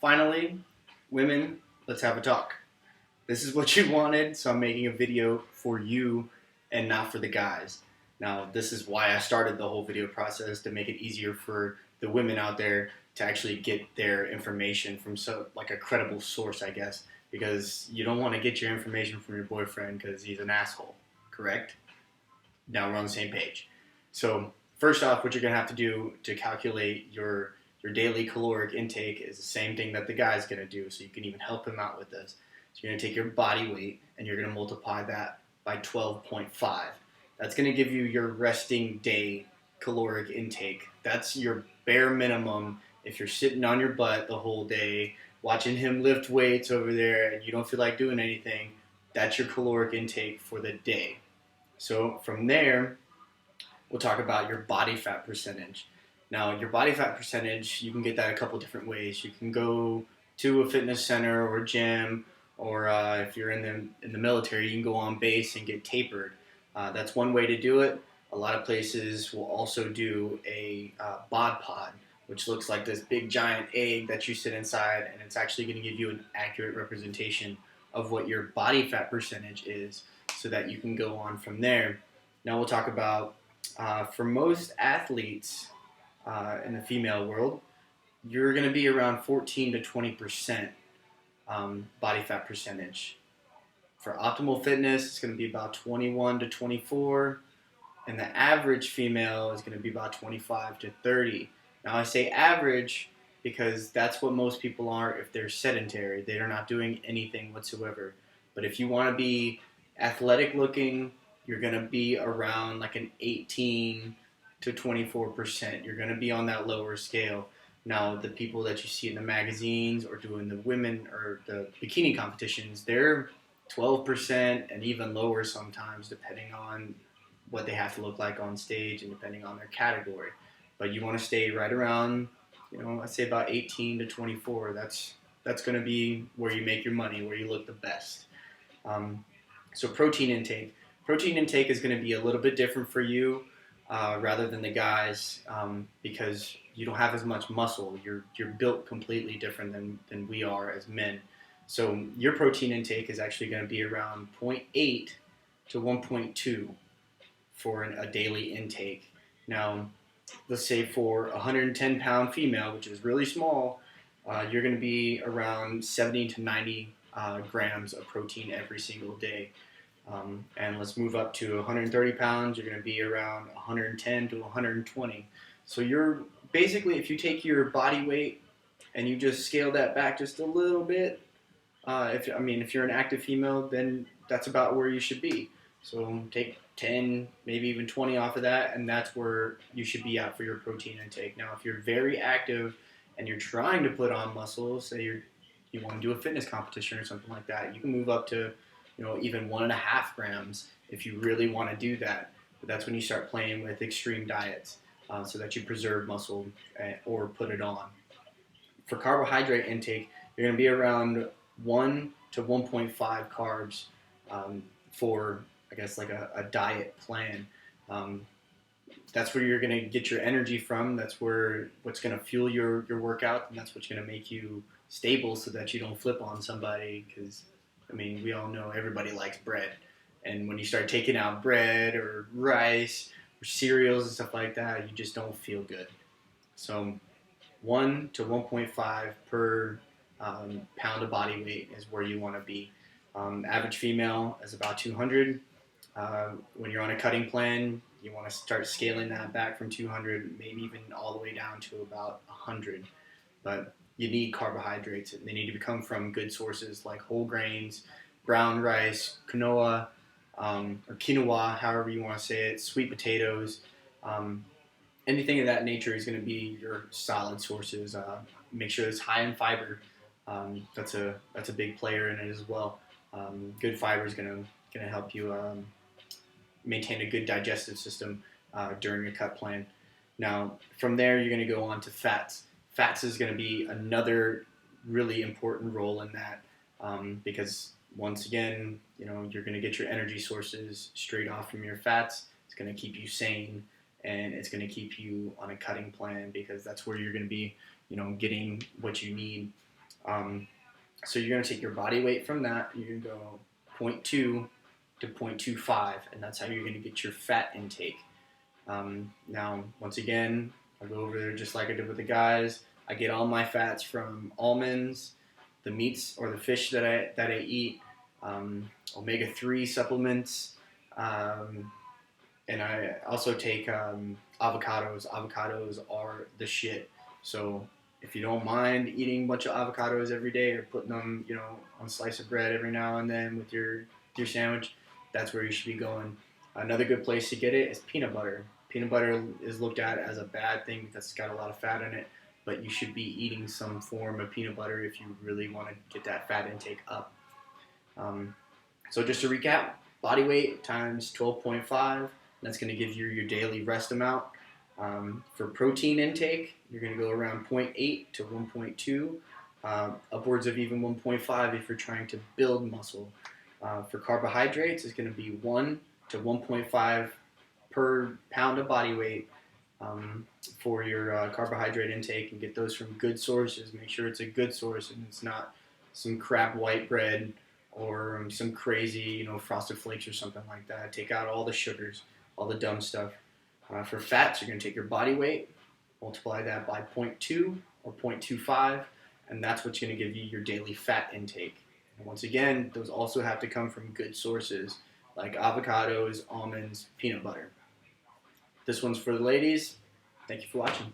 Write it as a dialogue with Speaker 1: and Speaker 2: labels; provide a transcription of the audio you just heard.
Speaker 1: Finally, women, let's have a talk. This is what you wanted, so I'm making a video for you and not for the guys. Now, this is why I started the whole video process, to make it easier for the women out there to actually get their information from like a credible source, I guess, because you don't want to get your information from your boyfriend because he's an asshole, correct? Now we're on the same page. So first off, what you're gonna have to do to calculate your daily caloric intake is the same thing that the guy's gonna do. So you can even help him out with this. So you're gonna take your body weight and you're gonna multiply that by 12.5. That's gonna give you your resting day caloric intake. That's your bare minimum. If you're sitting on your butt the whole day, watching him lift weights over there, and you don't feel like doing anything, that's your caloric intake for the day. So from there, we'll talk about your body fat percentage. Now, your body fat percentage, you can get that a couple different ways. You can go to a fitness center or a gym, or if you're in the military, you can go on base and get tapered. That's one way to do it. A lot of places will also do a bod pod, which looks like this big giant egg that you sit inside, and it's actually going to give you an accurate representation of what your body fat percentage is, so that you can go on from there. Now we'll talk about, for most athletes in the female world, you're going to be around 14 to 20% body fat percentage. For optimal fitness, it's going to be about 21 to 24, and the average female is going to be about 25 to 30. Now I say average because that's what most people are if they're sedentary. They are not doing anything whatsoever. But if you want to be athletic looking, you're going to be around like an 18 to 24%. You're going to be on that lower scale. Now, the people that you see in the magazines or doing the women or the bikini competitions, they're 12% and even lower sometimes, depending on what they have to look like on stage and depending on their category. But you want to stay right around, I'd say about 18 to 24. That's going to be where you make your money, where you look the best. So protein intake. Protein intake is going to be a little bit different for you rather than the guys because you don't have as much muscle. You're built completely different than we are as men. So your protein intake is actually going to be around 0.8 to 1.2 for a daily intake. Now, let's say for a 110-pound female, which is really small, you're going to be around 70 to 90 grams of protein every single day. And let's move up to 130 pounds, you're going to be around 110 to 120. So you're basically, if you take your body weight and you just scale that back just a little bit, if you're an active female, then that's about where you should be. So take 10, maybe even 20 off of that, and that's where you should be at for your protein intake. Now, if you're very active and you're trying to put on muscle, say you want to do a fitness competition or something like that, you can move up to even 1.5 grams if you really want to do that. But that's when you start playing with extreme diets so that you preserve muscle or put it on. For carbohydrate intake, you're going to be around 1 to 1.5 carbs for, I guess, like a diet plan. That's where you're going to get your energy from. That's what's going to fuel your workout, and that's what's going to make you stable so that you don't flip on somebody, because we all know everybody likes bread, and when you start taking out bread or rice or cereals and stuff like that, you just don't feel good. So 1 to 1.5 per pound of body weight is where you want to be. Average female is about 200. When you're on a cutting plan, you want to start scaling that back from 200, maybe even all the way down to about 100. But you need carbohydrates, and they need to come from good sources like whole grains, brown rice, quinoa, or quinoa, however you want to say it, sweet potatoes. Anything of that nature is going to be your solid sources. Make sure it's high in fiber. That's a big player in it as well. Good fiber is going to help you maintain a good digestive system during a cut plan. Now, from there, you're going to go on to fats. Fats is going to be another really important role in that because, once again, you're going to get your energy sources straight off from your fats. It's going to keep you sane, and it's going to keep you on a cutting plan because that's where you're going to be, getting what you need. So you're going to take your body weight from that. You're going to go 0.2 to 0.25, and that's how you're going to get your fat intake. Now, once again, I'll go over there just like I did with the guys. I get all my fats from almonds, the meats or the fish that I eat, omega-3 supplements, and I also take avocados. Avocados are the shit. So if you don't mind eating a bunch of avocados every day or putting them, on a slice of bread every now and then with your sandwich, that's where you should be going. Another good place to get it is peanut butter. Peanut butter is looked at as a bad thing because it's got a lot of fat in it, but you should be eating some form of peanut butter if you really want to get that fat intake up. So just to recap, body weight times 12.5, that's going to give you your daily rest amount. For protein intake, you're going to go around 0.8 to 1.2, upwards of even 1.5 if you're trying to build muscle. For carbohydrates, it's going to be 1 to 1.5 per pound of body weight for your carbohydrate intake, and get those from good sources. Make sure it's a good source and it's not some crap white bread or some crazy, Frosted Flakes or something like that. Take out all the sugars, all the dumb stuff. For fats, you're going to take your body weight, multiply that by 0.2 or 0.25, and that's what's going to give you your daily fat intake. And once again, those also have to come from good sources like avocados, almonds, peanut butter. This one's for the ladies. Thank you for watching.